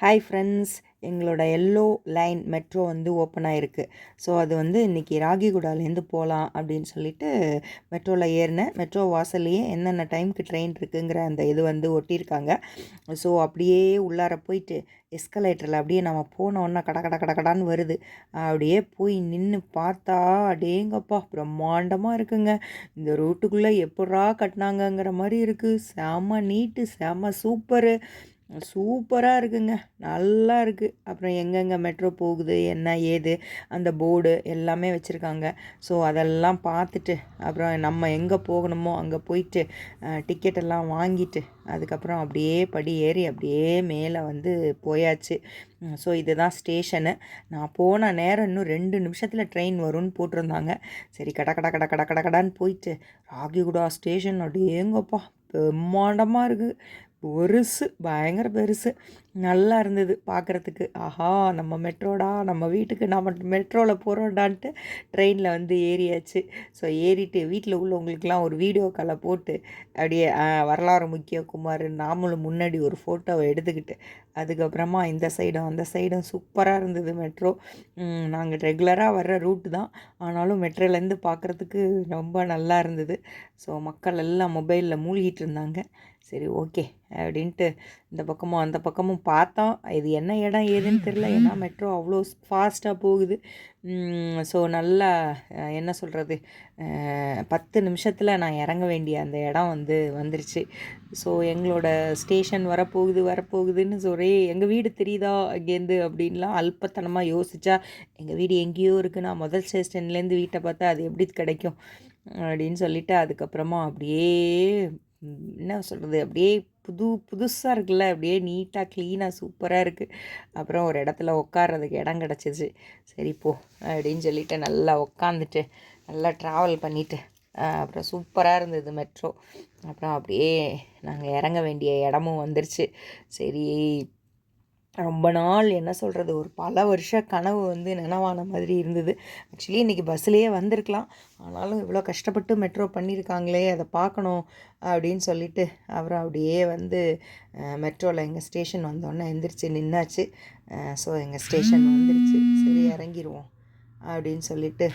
Hi friends, எங்களோட yellow line metro வந்து open ஆகிருக்கு. ஸோ அது வந்து இன்றைக்கி ராகிகுடாலேருந்து போகலாம் அப்படின்னு சொல்லிட்டு மெட்ரோவில் ஏறினேன். மெட்ரோ வாசல்லையே என்னென்ன டைமுக்கு ட்ரெயின் இருக்குங்கிற அந்த இது வந்து ஒட்டியிருக்காங்க. ஸோ அப்படியே உள்ளார போயிட்டு எஸ்கலேட்டரில் அப்படியே நம்ம போனோன்னா கட கட கட கடான்னு வருது. அப்படியே போய் நின்று பார்த்தா அடேங்கப்பா பிரம்மாண்டமாக இருக்குங்க. இந்த ரூட்டுக்குள்ளே எப்பட்றா கட்டினாங்கங்கிற மாதிரி இருக்குது. செம நீட்டு, செம சூப்பரு, சூப்பராக இருக்குங்க. நல்லா இருக்குது. அப்புறம் எங்கெங்கே மெட்ரோ போகுது, என்ன ஏது, அந்த போர்டு எல்லாமே வச்சுருக்காங்க. ஸோ அதெல்லாம் பார்த்துட்டு அப்புறம் நம்ம எங்கே போகணுமோ அங்கே போயிட்டு டிக்கெட்டெல்லாம் வாங்கிட்டு அதுக்கப்புறம் அப்படியே படி ஏறி அப்படியே மேலே வந்து போயாச்சு. ஸோ இதுதான் ஸ்டேஷனு. நான் போன நேரம் இன்னும் 2 நிமிஷத்தில் ட்ரெயின் வரும்னு போட்டிருந்தாங்க. சரி கட கட கட கட கட கடான்னு போயிட்டு ராகிகுடா ஸ்டேஷன் அப்படியேங்கப்பா பிரம்மாண்டமாக இருக்குது. பெருசு, பயங்கர பெருசு. நல்லா இருந்தது பார்க்குறதுக்கு. ஆஹா, நம்ம மெட்ரோடா, நம்ம வீட்டுக்கு நம்ம மெட்ரோவில் போகிறோடான்ட்டு ட்ரெயினில் வந்து ஏறியாச்சு. ஸோ ஏறிட்டு வீட்டில் உள்ளவங்களுக்கெல்லாம் ஒரு வீடியோ காலை போட்டு அப்படியே வரலாறு முக்கிய குமார் நாமளும் முன்னாடி ஒரு ஃபோட்டோவை எடுத்துக்கிட்டு அதுக்கப்புறமா இந்த சைடும் அந்த சைடும் சூப்பராக இருந்தது மெட்ரோ. நாங்கள் ரெகுலராக வர்ற ரூட்டு தான், ஆனாலும் மெட்ரோலேருந்து பார்க்குறதுக்கு ரொம்ப நல்லா இருந்தது. ஸோ மக்கள் எல்லாம் மொபைலில் மூழ்கிட்டு இருந்தாங்க. சரி ஓகே அப்படின்ட்டு இந்த பக்கமும் அந்த பக்கமும் பார்த்தோம். இது என்ன இடம் ஏதுன்னு தெரில, ஏன்னா மெட்ரோ அவ்வளோ ஃபாஸ்ட்டாக போகுது. ஸோ நல்லா என்ன சொல்கிறது, 10 நிமிஷத்தில் நான் இறங்க வேண்டிய அந்த இடம் வந்து வந்துருச்சு. ஸோ எங்களோட ஸ்டேஷன் வரப்போகுதுன்னு ஒரே எங்கள் வீடு தெரியுதா அங்கேருந்து அப்படின்லாம் அல்பத்தனமாக யோசித்தா எங்கள் வீடு எங்கேயோ இருக்குது. நான் முதல் ஸ்டேஷன்லேருந்து வீட்டை பார்த்தா அது எப்படி கிடைக்கும் அப்படின்னு சொல்லிவிட்டு அதுக்கப்புறமா அப்படியே என்ன சொல்கிறது, அப்படியே புதுசாக இருக்குல்ல, அப்படியே நீட்டாக க்ளீனாக சூப்பராக இருக்குது. அப்புறம் ஒரு இடத்துல உட்கார்றதுக்கு இடம் கிடச்சிச்சு. சரி போ அப்படின்னு சொல்லிவிட்டு நல்லா உட்காந்துட்டு நல்லா ட்ராவல் பண்ணிவிட்டு அப்புறம் சூப்பராக இருந்தது மெட்ரோ. அப்புறம் அப்படியே நாங்கள் இறங்க வேண்டிய இடமும் வந்துருச்சு. சரி, ரொம்ப நாள் என்ன சொல்கிறது, ஒரு பல வருஷ கனவு வந்து நினைவான மாதிரி இருந்தது. ஆக்சுவலி இன்றைக்கி பஸ்ஸுலேயே வந்திருக்கலாம், ஆனாலும் இவ்வளோ கஷ்டப்பட்டு மெட்ரோ பண்ணியிருக்காங்களே அதை பார்க்கணும் அப்படின்னு சொல்லிட்டு அப்புறம் அப்படியே வந்து மெட்ரோவில் எங்கள் ஸ்டேஷன் வந்தோடனே எந்திரிச்சு நின்னாச்சு. ஸோ எங்கள் ஸ்டேஷன் வந்துருச்சு. சரி இறங்கிடுவோம் அப்படின்னு சொல்லிட்டு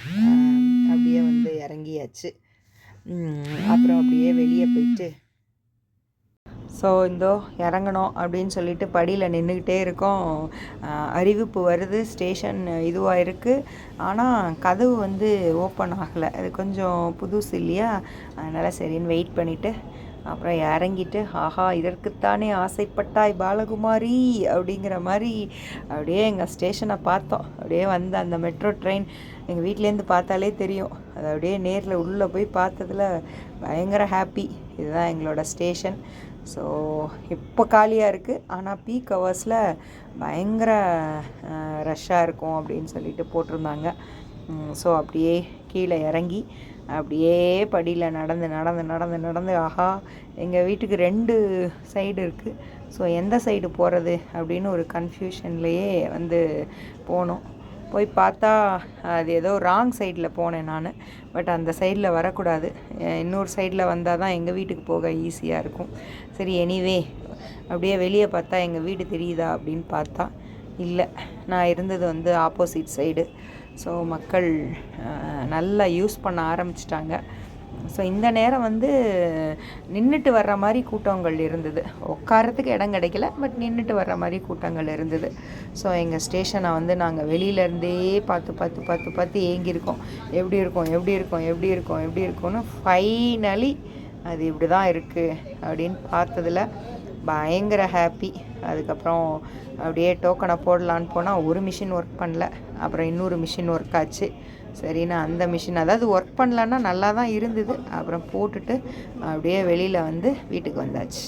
அப்படியே வந்து இறங்கியாச்சு. அப்புறம் அப்படியே வெளியே போயிட்டு ஸோ இந்தோ இறங்கணும் அப்படின்னு சொல்லிட்டு படியில் நின்றுக்கிட்டே இருக்கோம். அறிவிப்பு வருது, ஸ்டேஷன் இதுவாக இருக்குது, ஆனால் கதவு வந்து ஓப்பன் ஆகலை. அது கொஞ்சம் புதுசு இல்லையா, அதனால் சரின்னு வெயிட் பண்ணிவிட்டு அப்புறம் இறங்கிட்டு ஆஹா இதற்குத்தானே ஆசைப்பட்டாய் பாலகுமாரி அப்படிங்கிற மாதிரி அப்படியே எங்கள் ஸ்டேஷனை பார்த்தோம். அப்படியே வந்து அந்த மெட்ரோ ட்ரெயின் எங்கள் வீட்டிலேருந்து பார்த்தாலே தெரியும். அது அப்படியே நேரில் உள்ளே போய் பார்த்ததில் பயங்கர ஹாப்பி. இதுதான் எங்களோட ஸ்டேஷன். ஸோ இப்போ காலியாக இருக்குது, ஆனால் பீக் ஹவர்ஸில் பயங்கர ரஷ்ஷாக இருக்கும் அப்படின்னு சொல்லிட்டு போட்டிருந்தாங்க. ஸோ அப்படியே கீழே இறங்கி அப்படியே படியில் நடந்து ஆஹா எங்கள் வீட்டுக்கு 2 சைடு இருக்குது. ஸோ எந்த சைடு போகிறது அப்படின்னு ஒரு கன்ஃபியூஷன்லேயே வந்து போனோம். போய் பார்த்தா அது ஏதோ ராங் சைடில் போனேன் நான். பட் அந்த சைடில் வரக்கூடாது, இன்னொரு சைடில் வந்தால் தான் எங்கள் வீட்டுக்கு போக ஈஸியாக இருக்கும். சரி எனிவே அப்படியே வெளியே பார்த்தா எங்கள் வீடு தெரியுதா அப்படின்னு பார்த்தா இல்லை, நான் இருந்தது வந்து ஆப்போசிட் சைடு. ஸோ மக்கள் நல்லா யூஸ் பண்ண ஆரம்பிச்சிட்டாங்க. ஸோ இந்த நேரம் வந்து நின்றுட்டு வர்ற மாதிரி கூட்டங்கள் இருந்தது. உட்காரத்துக்கு இடம் கிடைக்கல, பட் நின்றுட்டு வர்ற மாதிரி கூட்டங்கள் இருந்தது. ஸோ எங்கள் ஸ்டேஷனை வந்து நாங்கள் வெளியிலேருந்தே பார்த்து ஏங்கியிருக்கோம். எப்படி இருக்கும்னு ஃபைனலி அது இப்படி தான் இருக்குது அப்படின்னு பார்த்ததில் பயங்கர ஹாப்பி. அதுக்கப்புறம் அப்படியே டோக்கனை போடலான்னு போனால் ஒரு மிஷின் ஒர்க் பண்ணல, அப்புறம் இன்னொரு மிஷின் ஒர்க் ஆச்சு. சரிண்ணா அந்த மிஷின் அதாவது ஒர்க் பண்ணலன்னா நல்லா தான் இருந்தது. அப்புறம் போட்டுட்டு அப்படியே வெளியில் வந்து வீட்டுக்கு வந்தாச்சு.